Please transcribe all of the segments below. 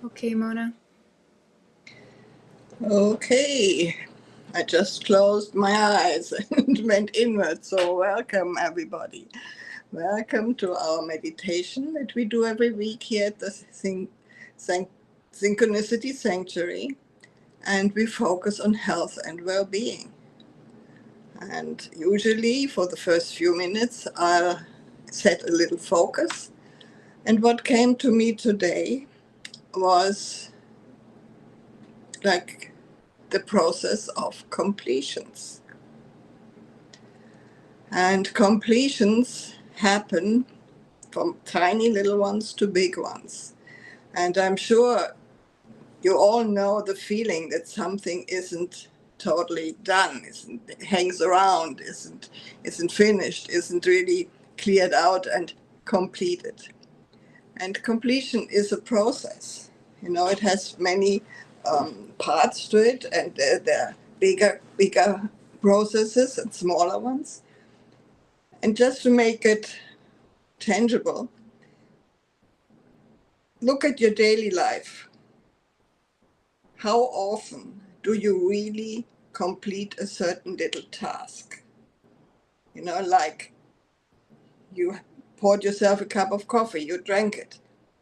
Okay, Mona. Okay, I just closed my eyes and went inward. So welcome everybody. Welcome to our meditation that we do every week here at the Synchronicity Sanctuary. And we focus on health and well-being. And usually for the first few minutes, I'll set a little focus. And what came to me today was like the process of completions. And completions happen from tiny little ones to big ones. And I'm sure you all know the feeling that something isn't totally done, hangs around, isn't finished, isn't really cleared out and completed. And completion is a process. It has many parts to it, and there are bigger processes and smaller ones. And just to make it tangible, look at your daily life. How often do you really complete a certain little task? Like you poured yourself a cup of coffee, you drank it.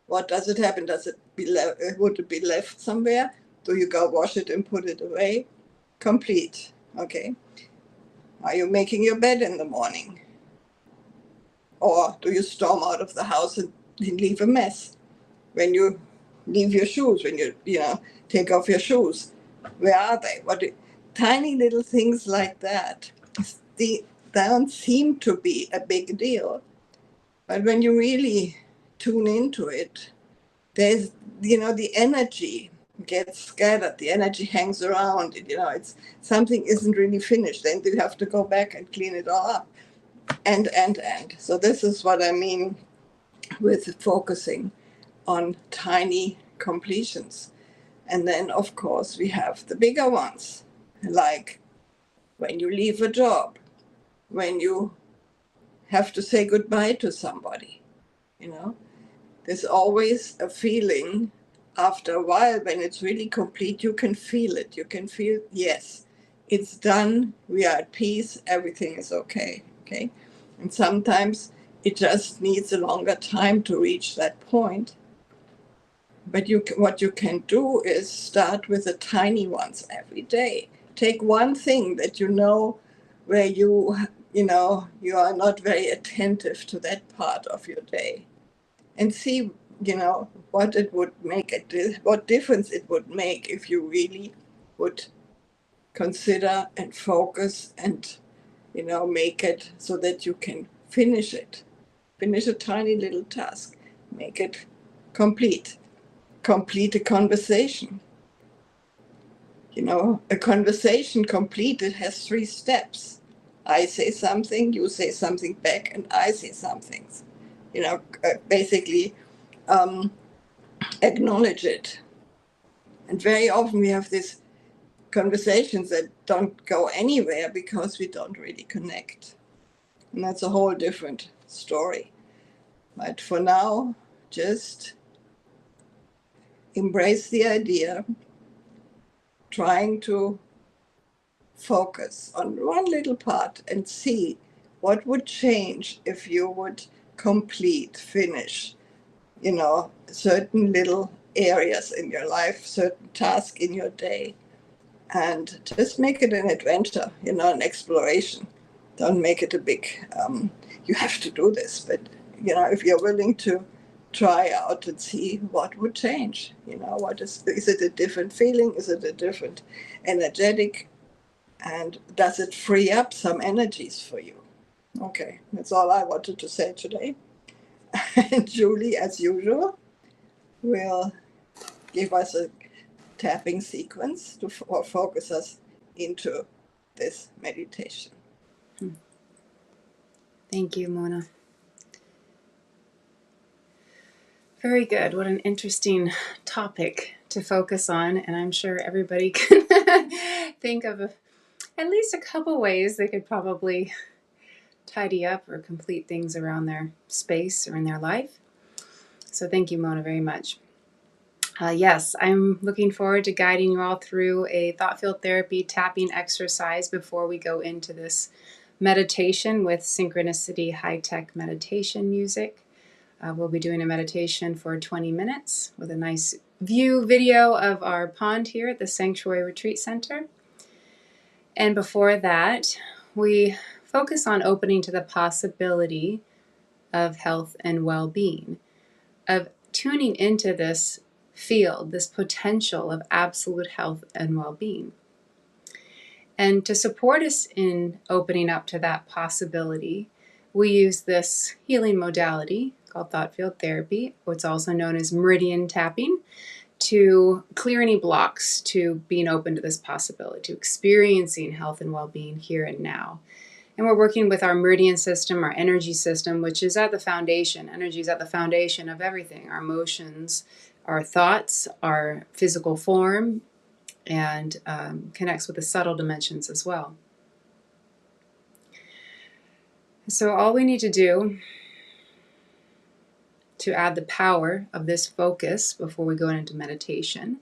What does it happen? Would it be left somewhere? Do you go wash it and put it away? Complete. Okay. Are you making your bed in the morning? Or do you storm out of the house and leave a mess? When you leave your shoes, when you take off your shoes, where are they? Tiny little things like that. They don't seem to be a big deal, but when you really tune into it, there's the energy gets scattered, the energy hangs around. It's something isn't really finished, then you have to go back and clean it all up, and so this is what I mean with focusing on tiny completions. And then, of course, we have the bigger ones, like when you leave a job, when you have to say goodbye to somebody. There's always a feeling after a while when it's really complete. You can feel it. You can feel, yes, it's done. We are at peace. Everything is okay. Okay. And sometimes it just needs a longer time to reach that point. But what you can do is start with the tiny ones every day. Take one thing that where you are not very attentive to that part of your day, and see what it would make what difference it would make if you really would consider and focus and make it so that you can finish a tiny little task, make it complete a conversation. A conversation completed has 3 steps. I say something, you say something back, and I say something. Basically acknowledge it. And very often we have these conversations that don't go anywhere because we don't really connect. And that's a whole different story. But for now, just embrace the idea, trying to focus on one little part and see what would change if you would finish, certain little areas in your life, certain tasks in your day, and just make it an adventure, an exploration. Don't make it a big, you have to do this, but, if you're willing to try out and see what would change, what is it a different feeling? Is it a different energetic? And does it free up some energies for you? Okay, that's all I wanted to say today. And Julie, as usual, will give us a tapping sequence to focus us into this meditation. Thank you, Mona. Very good. What an interesting topic to focus on. And I'm sure everybody can think of at least a couple ways they could probably tidy up or complete things around their space or in their life. So thank you, Mona, very much. Yes, I'm looking forward to guiding you all through a thought field therapy tapping exercise before we go into this meditation with Synchronicity High-Tech Meditation music. We'll be doing a meditation for 20 minutes with a nice video of our pond here at the Sanctuary Retreat Center. And before that, we focus on opening to the possibility of health and well-being, of tuning into this field, this potential of absolute health and well-being. And to support us in opening up to that possibility, we use this healing modality called thought field therapy, what's also known as meridian tapping, to clear any blocks to being open to this possibility, to experiencing health and well-being here and now. And we're working with our meridian system, our energy system, which is at the foundation. Energy is at the foundation of everything, our emotions, our thoughts, our physical form, and connects with the subtle dimensions as well. So all we need to do to add the power of this focus before we go into meditation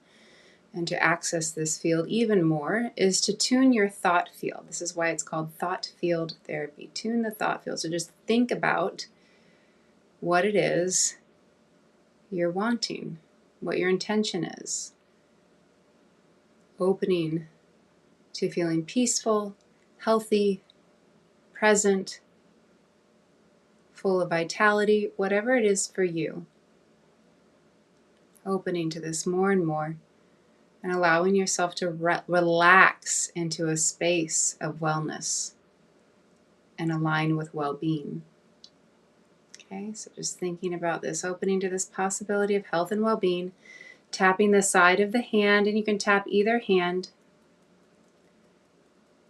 and to access this field even more is to tune your thought field. This is why it's called thought field therapy. Tune the thought field. So just think about what it is you're wanting, what your intention is. Opening to feeling peaceful, healthy, present, full of vitality, whatever it is for you. Opening to this more and more and allowing yourself to relax into a space of wellness and align with well-being. Okay, so just thinking about this, opening to this possibility of health and well-being, tapping the side of the hand, and you can tap either hand.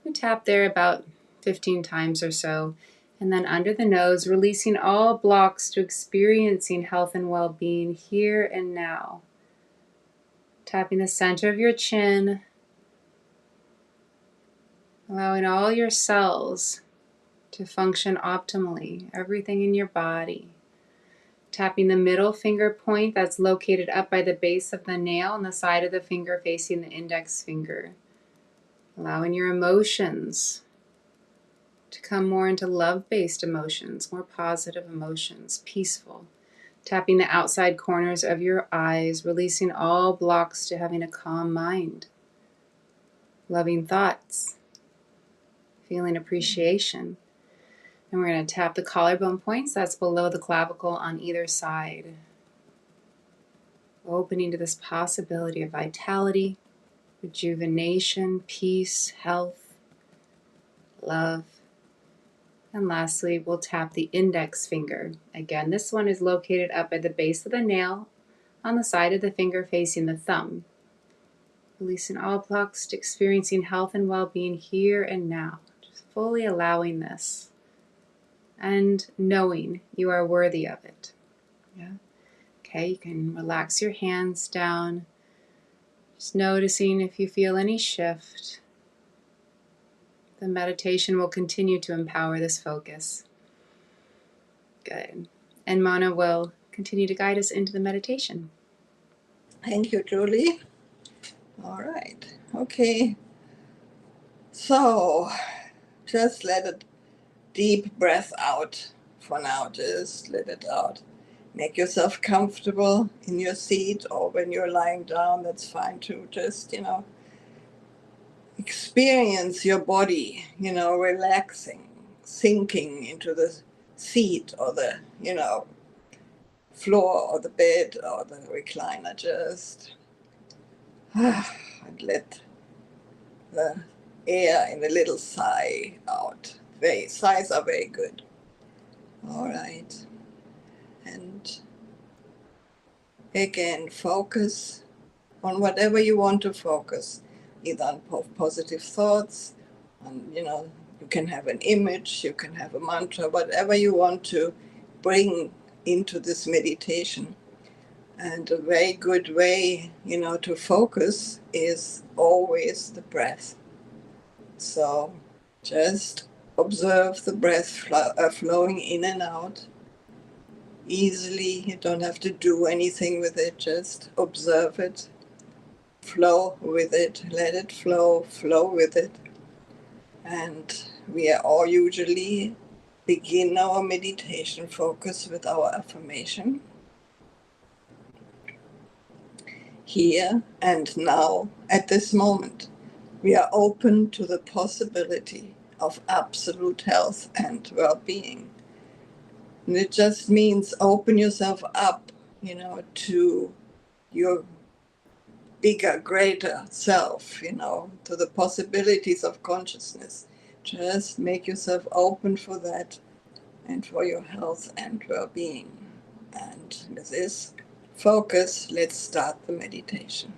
You tap there about 15 times or so, and then under the nose, releasing all blocks to experiencing health and well-being here and now. Tapping the center of your chin, allowing all your cells to function optimally, everything in your body. Tapping the middle finger point that's located up by the base of the nail on the side of the finger facing the index finger. Allowing your emotions to come more into love-based emotions, more positive emotions, peaceful. Tapping the outside corners of your eyes, releasing all blocks to having a calm mind. Loving thoughts, feeling appreciation. And we're going to tap the collarbone points, that's below the clavicle on either side. Opening to this possibility of vitality, rejuvenation, peace, health, love. And lastly, we'll tap the index finger. Again, this one is located up at the base of the nail on the side of the finger facing the thumb. Releasing all blocks to experiencing health and well-being here and now. Just fully allowing this and knowing you are worthy of it. Yeah. Okay, you can relax your hands down. Just noticing if you feel any shift. The meditation will continue to empower this focus. Good. And Mona will continue to guide us into the meditation. Thank you, Julie. All right. Okay. So just let a deep breath out for now. Just let it out. Make yourself comfortable in your seat, or when you're lying down, that's fine too. Just, experience your body, relaxing, sinking into the seat or the, floor or the bed or the recliner. Just and let the air in a little sigh out. Sighs are very good. All right. And again, focus on whatever you want to focus, either on positive thoughts, on, you can have an image, you can have a mantra, whatever you want to bring into this meditation. And a very good way, to focus is always the breath. So just observe the breath flowing in and out. easily. You don't have to do anything with it, just observe it, flow with it, let it flow with it. And we are all usually begin our meditation focus with our affirmation. Here and now, at this moment, we are open to the possibility of absolute health and well-being. And it just means open yourself up, to your bigger, greater self, to the possibilities of consciousness. Just make yourself open for that and for your health and well-being. And with this focus, let's start the meditation.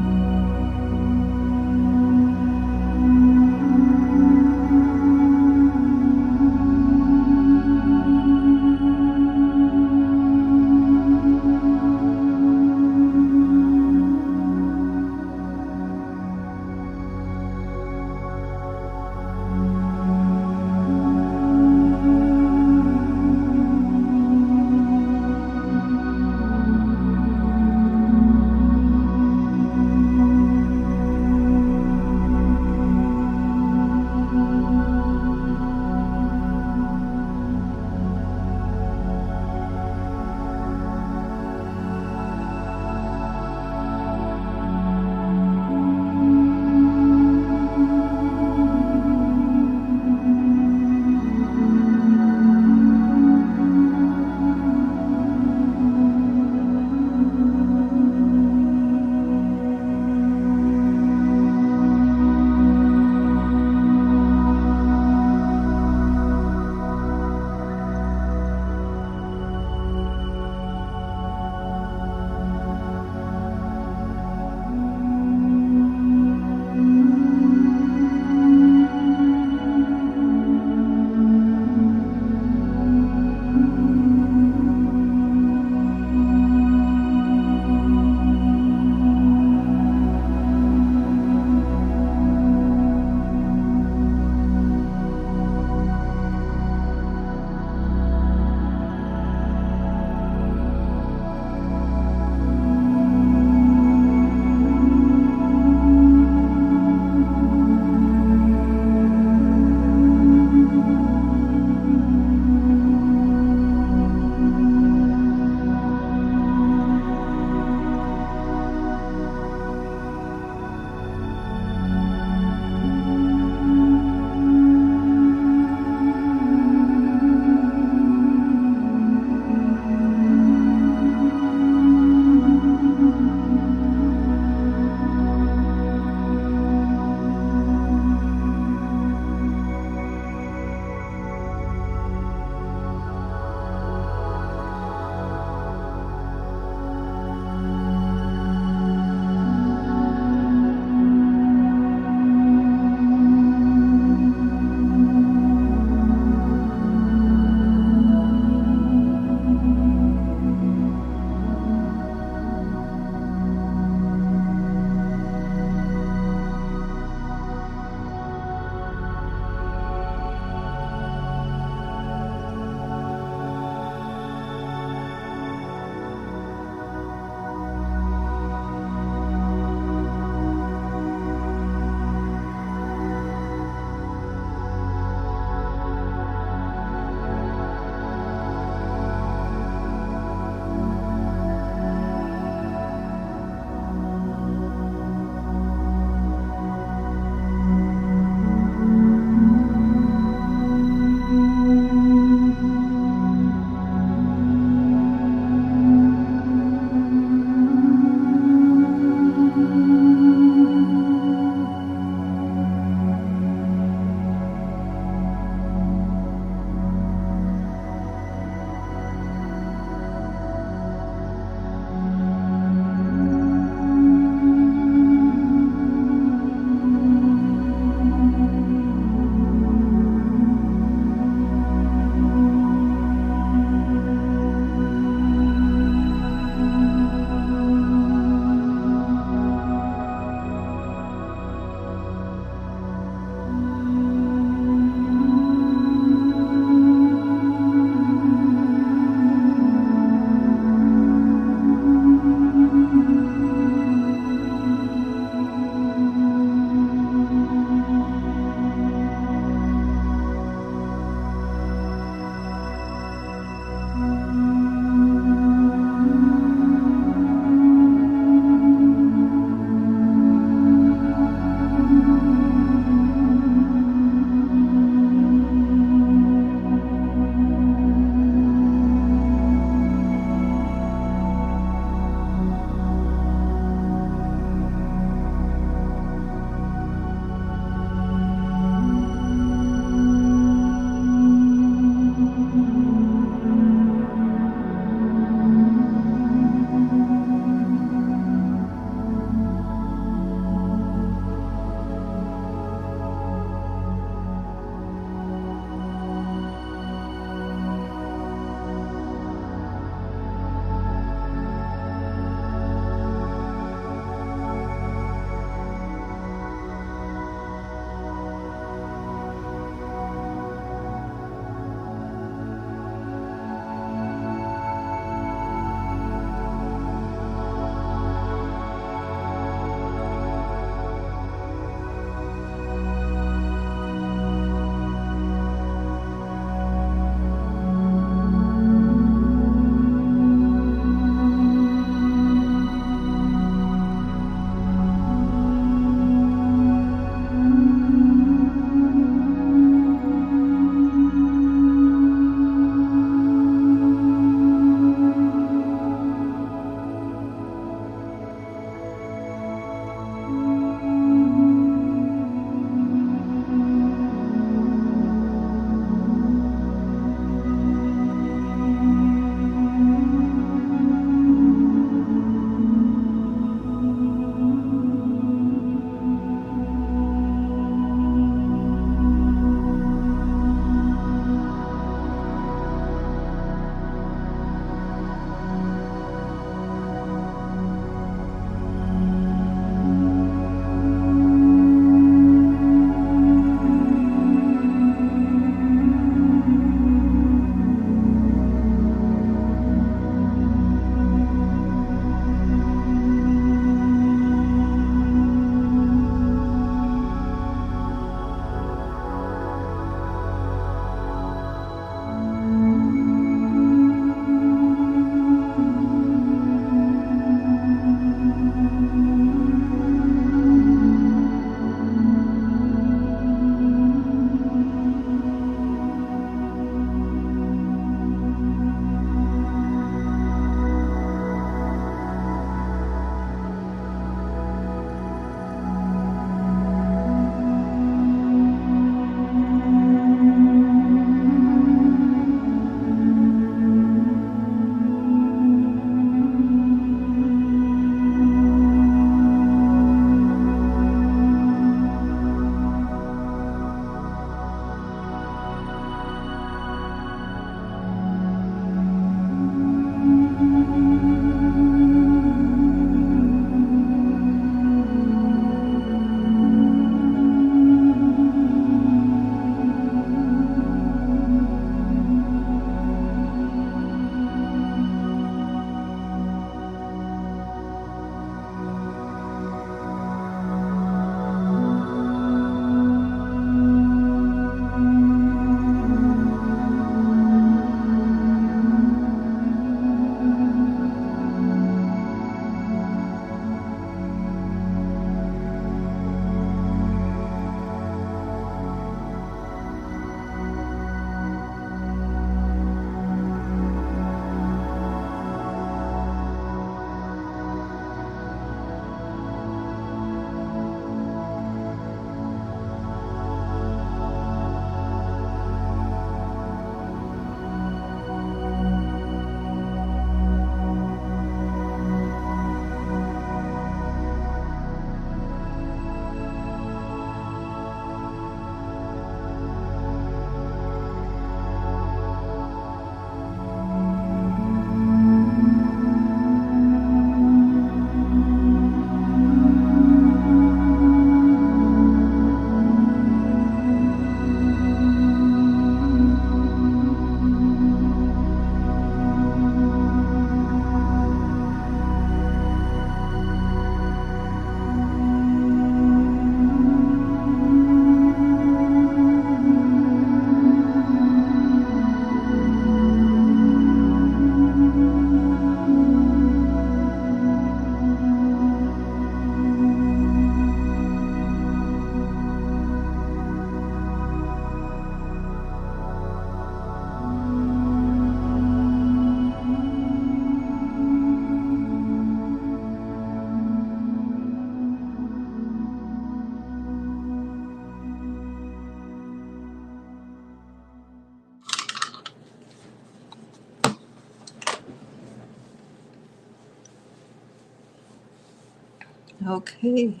Okay.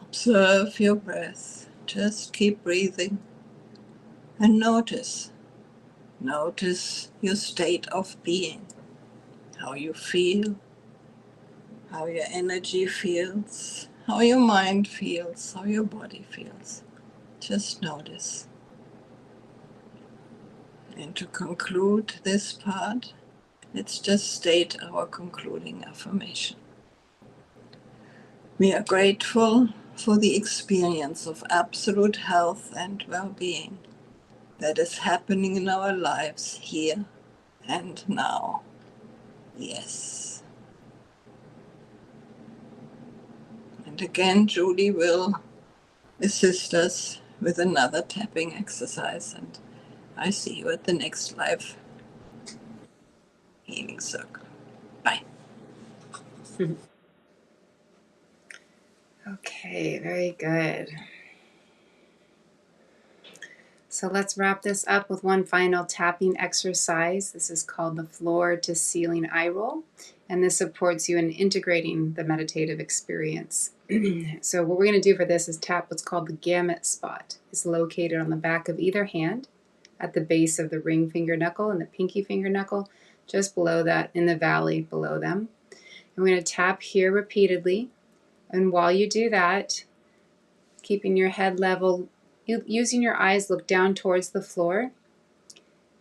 Observe your breath. Just keep breathing and notice. Notice your state of being, how you feel, how your energy feels, how your mind feels, how your body feels. Just notice. And to conclude this part, let's just state our concluding affirmation. We are grateful for the experience of absolute health and well-being that is happening in our lives here and now. Yes. And again, Julie will assist us with another tapping exercise, and I see you at the next live healing circle. Bye. Okay, very good. So let's wrap this up with one final tapping exercise. This is called the floor to ceiling eye roll, and this supports you in integrating the meditative experience. So what we're going to do for this is tap what's called the gamut spot. It's located on the back of either hand at the base of the ring finger knuckle and the pinky finger knuckle, just below that in the valley below them. And we're going to tap here repeatedly. And while you do that, keeping your head level, using your eyes, look down towards the floor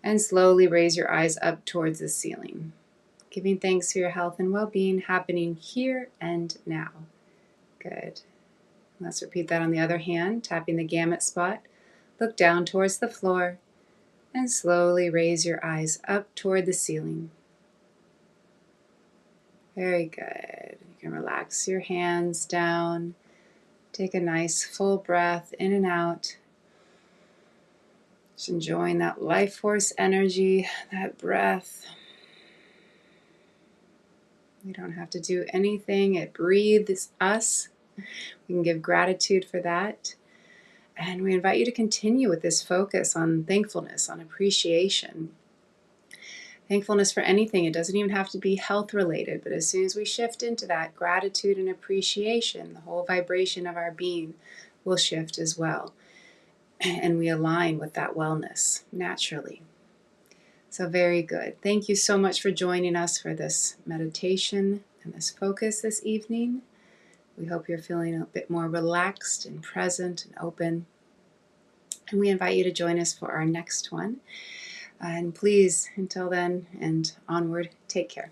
and slowly raise your eyes up towards the ceiling. Giving thanks for your health and well-being happening here and now. Good. Let's repeat that on the other hand, tapping the gamut spot. Look down towards the floor and slowly raise your eyes up toward the ceiling. Very good. You can relax your hands down. Take a nice full breath in and out. Just enjoying that life force energy, that breath. We don't have to do anything. It breathes us. We can give gratitude for that. And we invite you to continue with this focus on thankfulness, on appreciation. Thankfulness for anything. It doesn't even have to be health related, but as soon as we shift into that gratitude and appreciation, the whole vibration of our being will shift as well. And we align with that wellness naturally. So very good. Thank you so much for joining us for this meditation and this focus this evening. We hope you're feeling a bit more relaxed and present and open. And we invite you to join us for our next one. And please, until then and onward, take care.